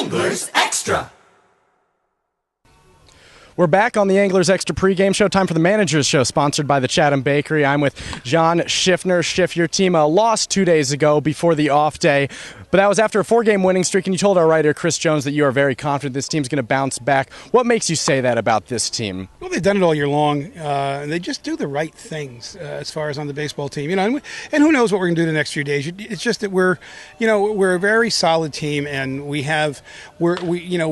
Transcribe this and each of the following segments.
Anglers Extra. We're back on the Anglers Extra pregame show. Time for the Manager's Show, sponsored by the Chatham Bakery. I'm with John Schiffner. Schiff, your team lost 2 days ago before the off day, but that was after a 4-game winning streak, and you told our writer, Chris Jones, that you are very confident this team's going to bounce back. What makes you say that about this team? Well, they've done it all year long. They just do the right things as far as on the baseball team. And who knows what we're going to do the next few days. It's just that we're a very solid team, and we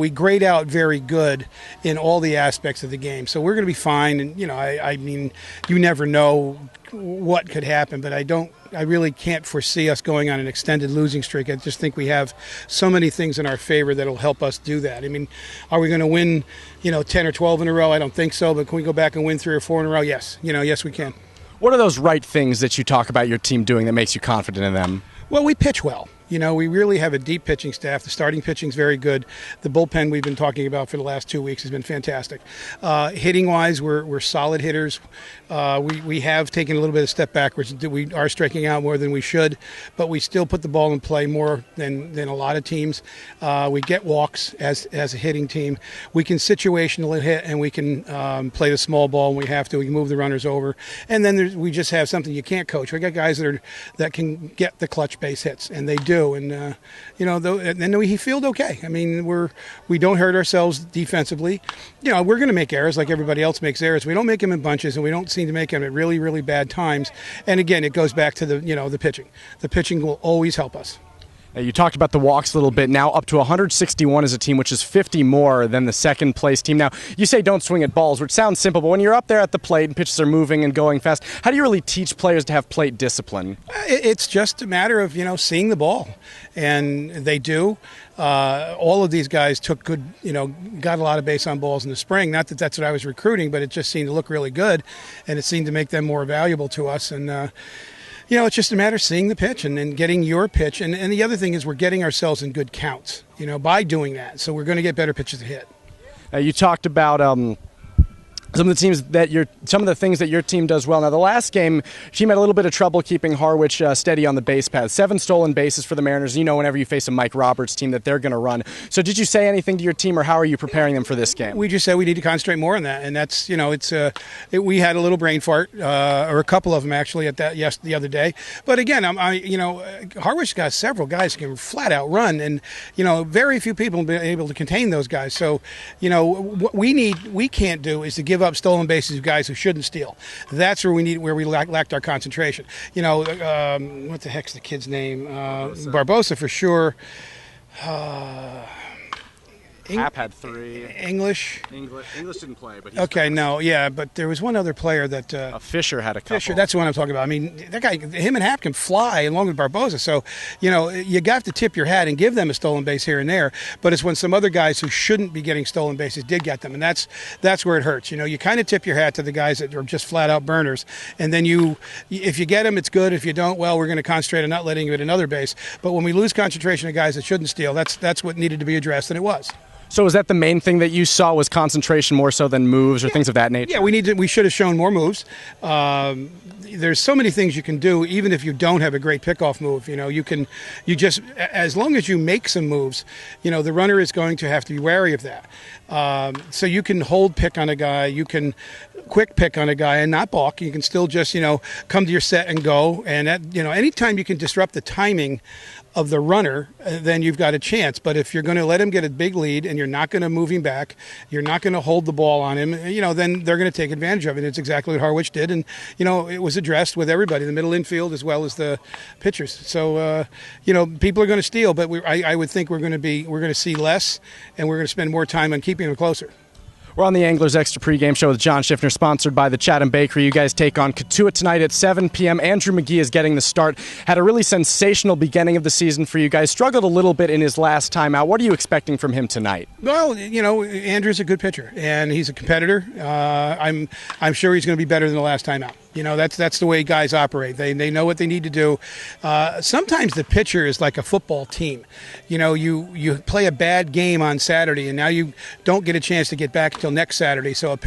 grade out very good in all the aspects of the game. So we're going to be fine. And, I mean, you never know what could happen, but I really can't foresee us going on an extended losing streak. I just think we have so many things in our favor that'll help us do that. I mean, are we going to win, 10 or 12 in a row? I don't think so, but can we go back and win 3 or 4 in a row? Yes. Yes, we can. What are those right things that you talk about your team doing that makes you confident in them? Well, we pitch well. We really have a deep pitching staff. The starting pitching's very good. The bullpen we've been talking about for the last 2 weeks has been fantastic. Hitting-wise, we're solid hitters. We have taken a little bit of step backwards. We are striking out more than we should, but we still put the ball in play more than a lot of teams. We get walks as a hitting team. We can situational hit, and we can play the small ball when we have to. We can move the runners over. And then we just have something you can't coach. We got guys that can get the clutch base hits, and they do. And then we field okay. I mean, we don't hurt ourselves defensively. We're going to make errors like everybody else makes errors. We don't make them in bunches, and we don't seem to make them at really, really bad times. And again, it goes back to the pitching. The pitching will always help us. You talked about the walks a little bit. Now up to 161 as a team, which is 50 more than the second place team. Now, you say don't swing at balls, which sounds simple, but when you're up there at the plate and pitches are moving and going fast, how do you really teach players to have plate discipline? It's just a matter of, seeing the ball. And they do. All of these guys took good, got a lot of base on balls in the spring. Not that that's what I was recruiting, but it just seemed to look really good, and it seemed to make them more valuable to us. And, it's just a matter of seeing the pitch and then getting your pitch. And the other thing is we're getting ourselves in good counts, by doing that. So we're going to get better pitches to hit. You talked about some of the things that your team does well. Now, the last game, your team had a little bit of trouble keeping Harwich steady on the base path. 7 stolen bases for the Mariners. Whenever you face a Mike Roberts team that they're going to run. So did you say anything to your team, or how are you preparing them for this game? We just said we need to concentrate more on that. And that's, we had a little brain fart, or a couple of them actually the other day. But again, Harwich got several guys who can flat out run, and, very few people have been able to contain those guys. So, what we can't do is to give up stolen bases to guys who shouldn't steal. That's where we lacked our concentration. What the heck's the kid's name? Barbosa for sure. Happ had 3. English didn't play, but but there was one other player that Fisher had a couple. Fisher, that's the one I'm talking about. I mean, that guy, him and Happ can fly along with Barbosa. So, you got to tip your hat and give them a stolen base here and there. But it's when some other guys who shouldn't be getting stolen bases did get them, and that's where it hurts. You kind of tip your hat to the guys that are just flat out burners, and then if you get them, it's good. If you don't, well, we're going to concentrate on not letting you hit another base. But when we lose concentration of guys that shouldn't steal, that's what needed to be addressed, and it was. So is that the main thing that you saw, was concentration more so than moves or things of that nature? Yeah, we should have shown more moves. There's so many things you can do, even if you don't have a great pickoff move. As long as you make some moves, the runner is going to have to be wary of that. So you can hold pick on a guy, you can quick pick on a guy and not balk. You can still just, come to your set and go. And anytime you can disrupt the timing of the runner, then you've got a chance. But if you're going to let him get a big lead and you're not going to move him back, you're not going to hold the ball on him, then they're going to take advantage of it. It's exactly what Harwich did. And, it was addressed with everybody, the middle infield as well as the pitchers. So, people are going to steal, but I would think we're going to see less, and we're going to spend more time on keeping them closer. We're on the Anglers Extra pregame show with John Schiffner, sponsored by the Chatham Bakery. You guys take on Katua tonight at 7 p.m. Andrew McGee is getting the start. Had a really sensational beginning of the season for you guys. Struggled a little bit in his last time out. What are you expecting from him tonight? Well, Andrew's a good pitcher, and he's a competitor. I'm sure he's going to be better than the last time out. That's the way guys operate. They know what they need to do. Sometimes the pitcher is like a football team. You play a bad game on Saturday, and now you don't get a chance to get back until next Saturday. So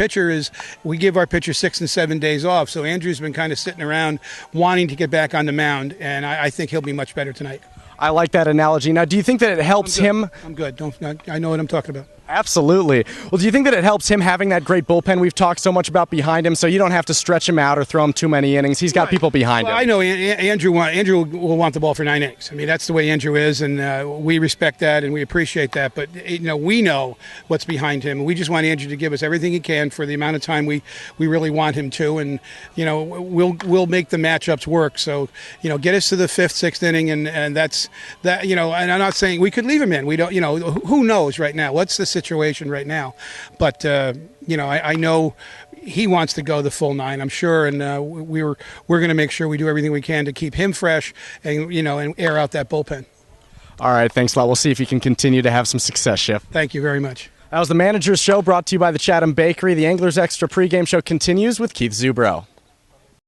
we give our pitcher 6 and 7 days off. So Andrew's been kind of sitting around wanting to get back on the mound, and I think he'll be much better tonight. I like that analogy. Now, do you think that it helps him? I'm good. I know what I'm talking about. Absolutely. Well, do you think that it helps him having that great bullpen we've talked so much about behind him, so you don't have to stretch him out or throw him too many innings? He's got people behind him. I know Andrew will want the ball for 9 innings. I mean, that's the way Andrew is, and we respect that and we appreciate that. But we know what's behind him. We just want Andrew to give us everything he can for the amount of time we really want him to, and we'll make the matchups work. So get us to the 5th, 6th inning, and that's that. And I'm not saying we could leave him in. We don't. Who knows right now? What's the situation right now? But I know he wants to go the full 9, I'm sure, and we're going to make sure we do everything we can to keep him fresh and and air out that bullpen. All right, thanks a lot. We'll see if you can continue to have some success, Schiff. Thank you very much. That was the Manager's Show, brought to you by the Chatham Bakery. The Anglers Extra pregame show continues with Keith Zubrow.